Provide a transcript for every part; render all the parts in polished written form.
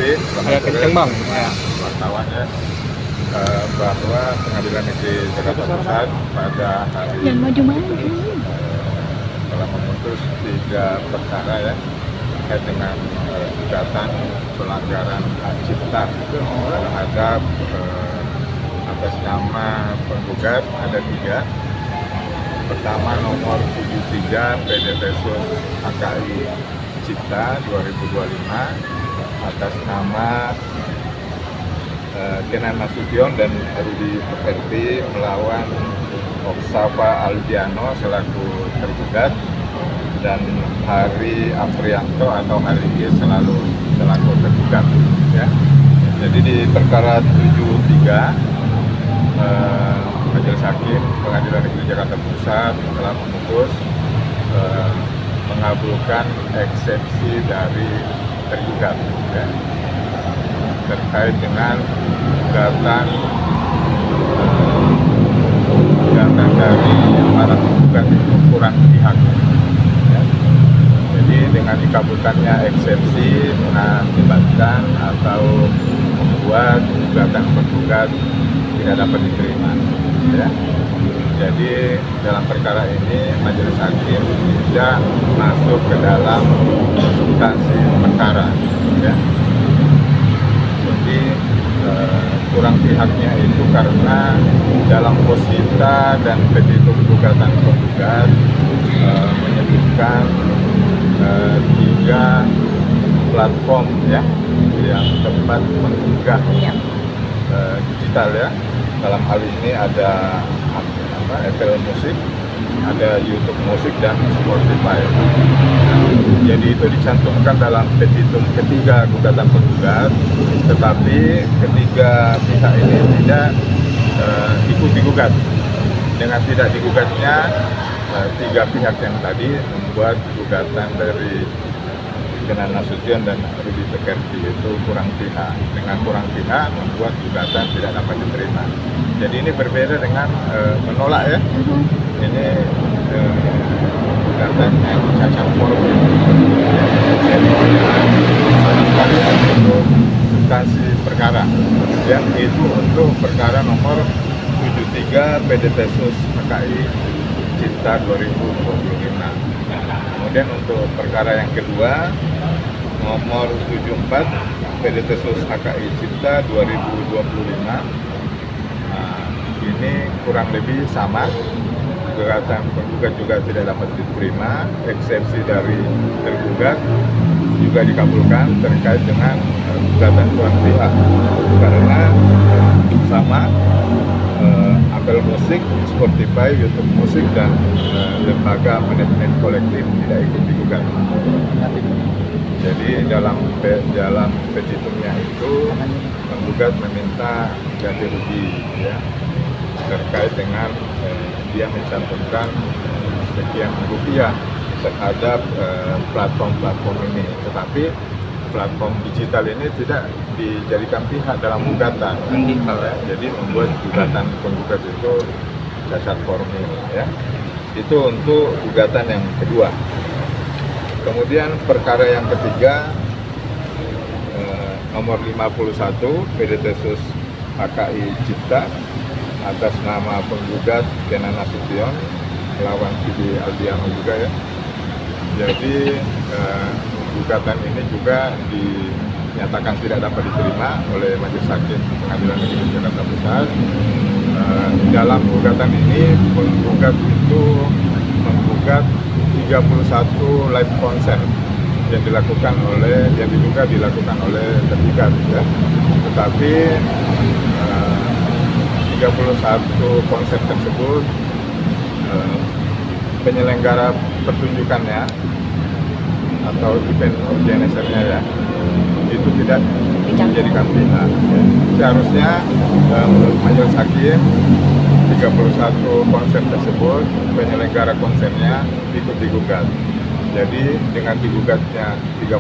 Taufik, selamat sore wartawan ya. Bahwa Pengadilan Negeri Jakarta Pusat pada hari telah memutus 3 perkara ya terkait dengan gugatan pelanggaran hak cipta terhadap atas nama penggugat ada 3. Pertama nomor 73 PDPSUS HKI Cipta 2025 atas nama Kenan Nasution dan Rudi Pekerti melawan Oksafa Aldiano selaku tergugat dan Hari Aprianto atau Hari G selaku tergugat ya. Jadi di perkara 73 Majelis Hakim Pengadilan Negeri Jakarta Pusat telah memutus mengabulkan eksepsi dari tergugat ya, terkait dengan gugatan dari para penggugat itu kurang pihak ya. Jadi dengan dikabulkannya eksepsi mengakibatkan atau membuat gugatan penggugat tidak dapat diterima ya. Jadi dalam perkara ini Majelis Hakim tidak masuk ke dalam substansi perkara ya. Jadi kurang pihaknya itu karena dalam posita dan petitum gugatan penggugat menyebutkan 3 platform ya yang tempat mengunggah digital ya. Dalam hal ini ada Apple Music, ada YouTube Music dan Spotify. Jadi itu dicantumkan dalam petitum ketiga gugatan penggugat, tetapi ketiga pihak ini tidak ikut digugat. Dengan tidak digugatnya 3 pihak yang tadi membuat gugatan dari Kenan Nasution dan Rudi Pekerti itu kurang pihak. Dengan kurang pihak membuat gugatan tidak dapat diterima. Jadi ini berbeda dengan menolak ya. Ini gugatan yang cacat formil. Jadi sama sekali untuk substansi perkara. Yang itu untuk perkara nomor 73 PDPSUS HKI Cipta 2025. Kemudian untuk perkara yang kedua nomor 74 PDPSUS HKI Cipta 2025, ini kurang lebih sama, gugatan penggugat juga tidak dapat diterima, eksepsi dari tergugat juga dikabulkan terkait dengan gugatan kurang pihak karena sama Apple Music, Spotify, YouTube Music dan lembaga manajemen kolektif tidak ikut digugat. Jadi dalam petitumnya itu penggugat meminta ganti rugi ya, terkait dengan dia mencantumkan sekian rupiah terhadap platform-platform ini, tetapi platform digital ini tidak dijadikan pihak dalam gugatan ya. Jadi membuat gugatan penggugat itu cacat formil ya. Itu untuk gugatan yang kedua. Kemudian perkara yang ketiga nomor 51 PDPSUS HKI Cipta atas nama penggugat Kenan Nasution melawan Rudi Aldiano juga ya. Jadi gugatan ini juga dinyatakan tidak dapat diterima oleh Majelis Hakim Pengadilan Negeri Jakarta Pusat. Dalam gugatan ini penggugat itu menggugat 31 live konser yang diduga dilakukan oleh tergugat ya. Tetapi 31 konser tersebut penyelenggara pertunjukannya atau event organizer-nya ya itu tidak dijadikan pihak ya. Seharusnya menurut Majelis Hakim 31 konser tersebut penyelenggara konsernya ikut digugat. Jadi dengan digugatnya 31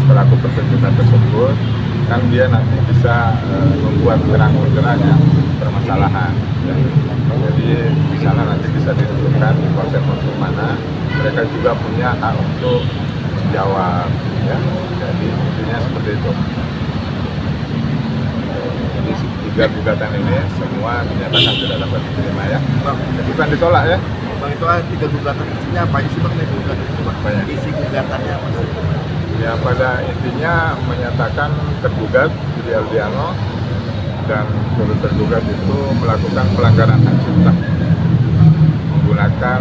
pelaku pertunjukan tersebut kan dia nanti bisa membuat terang-benderangnya permasalahan ya. Jadi di sana nanti bisa ditentukan konser-konser mana mereka juga punya hak untuk menjawab ya. Jadi intinya seperti itu. Jadi tiga gugatan ini semua dinyatakan tidak dapat diterima ya. Bukan ditolak ya. Bang, itu kan 3 gugatan isinya apa aja sih Bang? Gugatan itu Bang? Isi gugatannya apa sih? Ya pada intinya menyatakan tergugat Budi Aldiano dan turut tergugat itu melakukan pelanggaran hak cipta menggunakan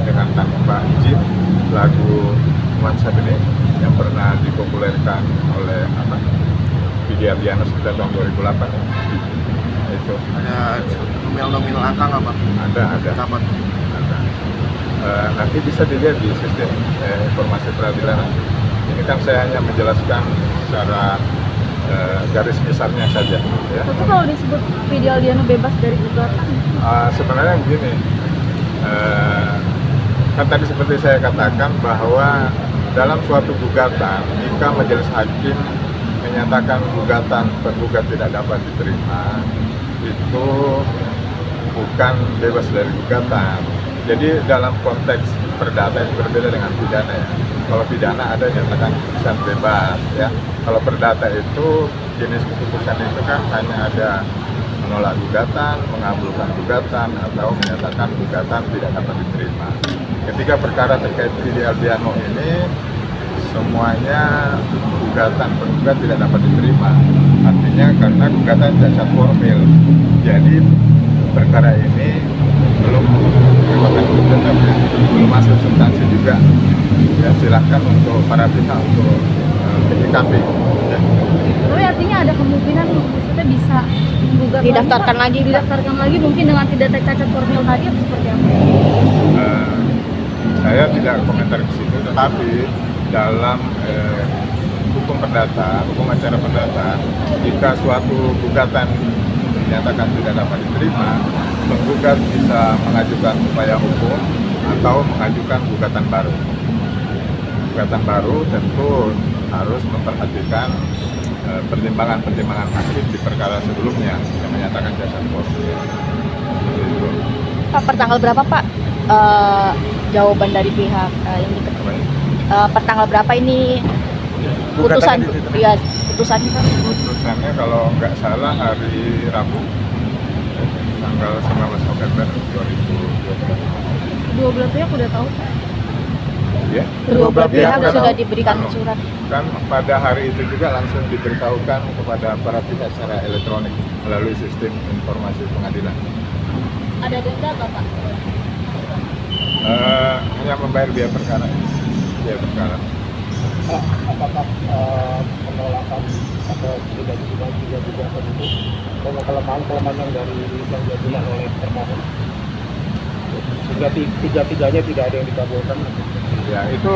dengan tanpa izin lagu Nuansa Bening yang pernah dipopulerkan oleh Budi Aldiano sekitar tahun 2008 ya. Itu Ada nominal angka nggak Bang? ada Apa? ada. Nanti bisa dilihat di sistem informasi peradilan. Ini kan saya hanya menjelaskan secara garis besarnya saja ya. Itu kalau disebut Budi Aldiano bebas dari gugatan, Sebenarnya begini, kan tadi seperti saya katakan bahwa dalam suatu gugatan jika majelis hakim menyatakan gugatan tergugat tidak dapat diterima, itu bukan bebas dari gugatan. Jadi dalam konteks perdata itu berbeda dengan pidana ya. Kalau pidana ada nyatakan putusan bebas ya. Kalau perdata itu jenis keputusan itu kan hanya ada menolak gugatan, mengabulkan gugatan, atau menyatakan gugatan tidak dapat diterima. Ketika perkara terkait Budi Aldiano ini semuanya gugatan penggugat tidak dapat diterima. Artinya karena gugatan cacat formil. Jadi perkara ini belum masuk substansi juga. Ya silahkan untuk para pihak untuk menyikapi. Ya. tapi artinya ada kemungkinan maksudnya bisa menggugat Didaftarkan lagi, Pak. didaftarkan lagi mungkin dengan tidak cacat formil tadi atau seperti apa? Saya tidak komentar ke situ, tetapi dalam hukum perdata, hukum acara perdata, jika suatu gugatan dinyatakan tidak dapat diterima, penggugat bisa mengajukan upaya hukum atau mengajukan gugatan baru. Gugatan baru tentu harus memperhatikan pertimbangan-pertimbangan hakim di perkara sebelumnya yang menyatakan cacat formil. Itu. Pak, per tanggal berapa Pak jawaban dari pihak ini? Per tanggal berapa ini putusan? Iya, putusannya Pak. Putusannya kalau nggak salah hari Rabu, tanggal 19 November 2020. Dua belah pihak udah tahu. Ya. Kedua belah pihak kan, sudah diberikan kan, surat. Kan pada hari itu juga langsung diberitahukan kepada para pihak secara elektronik melalui sistem informasi pengadilan. Ada denda nggak Pak? Hanya membayar biaya perkara. Biaya perkara. Apakah penolakan atau tidak gugatan itu banyak kelemahan yang dari yang diajukan oleh termohon sehingga tiga-tiganya tidak ada yang dikabulkan? Ya itu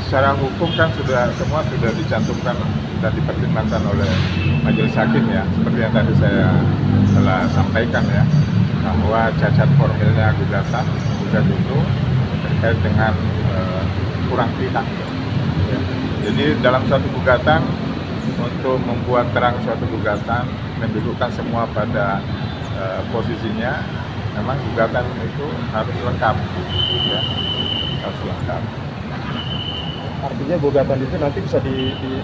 secara hukum kan semua sudah dicantumkan dan dipertimbangkan oleh majelis hakim ya, seperti yang tadi saya telah sampaikan ya, bahwa cacat formilnya gugatan itu terkait dengan kurang pihak. Ya. Jadi dalam suatu gugatan, untuk membuat terang suatu gugatan, mendudukkan semua pada posisinya, memang gugatan itu harus lengkap, ya. Harus lengkap. Artinya gugatan itu nanti bisa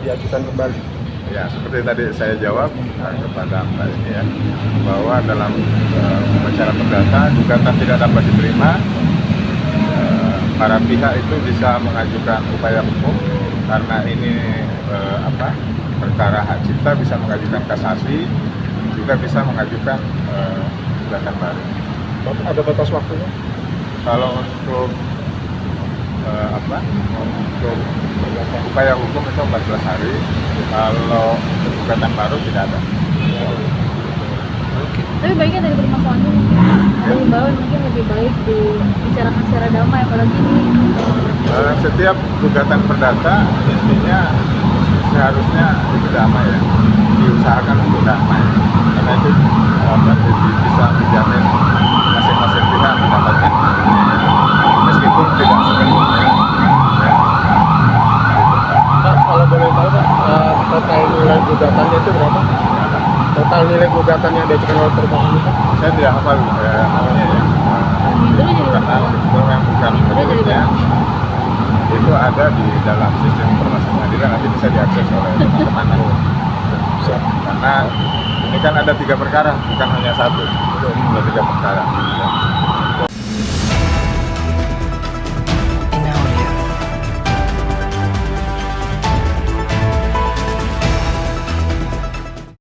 diajukan kembali. Ya, seperti tadi saya jawab kepada Mbak ini ya, bahwa dalam acara perdata gugatan tidak dapat diterima, para pihak itu bisa mengajukan upaya hukum karena ini perkara hak cipta, bisa mengajukan kasasi, juga bisa mengajukan gugatan baru. Ada batas waktunya? Kalau untuk untuk upaya hukum itu 14 hari, kalau untuk gugatan baru tidak ada. Tapi baiknya dari permasalahannya mungkin ada himbauan mungkin lebih baik dibicarakan secara damai, apalagi ini Setiap gugatan perdata intinya seharusnya itu damai ya, diusahakan untuk damai, karena itu bisa menjamin masing-masing pihak mendapatkan meskipun tidak sepenuhnya. Ya. Pak, kalau boleh tahu Pak, total nilai gugatannya itu berapa? Total nilai gugatan yang diajukan oleh termohon itu? Saya tidak hafal namanya ya, karena kebetulan bukan menurutnya. itu ada di dalam sistem informasi pengadilan, nanti bisa diakses oleh teman-teman. Karena ini kan ada 3 perkara, bukan hanya 1, ada 3 perkara.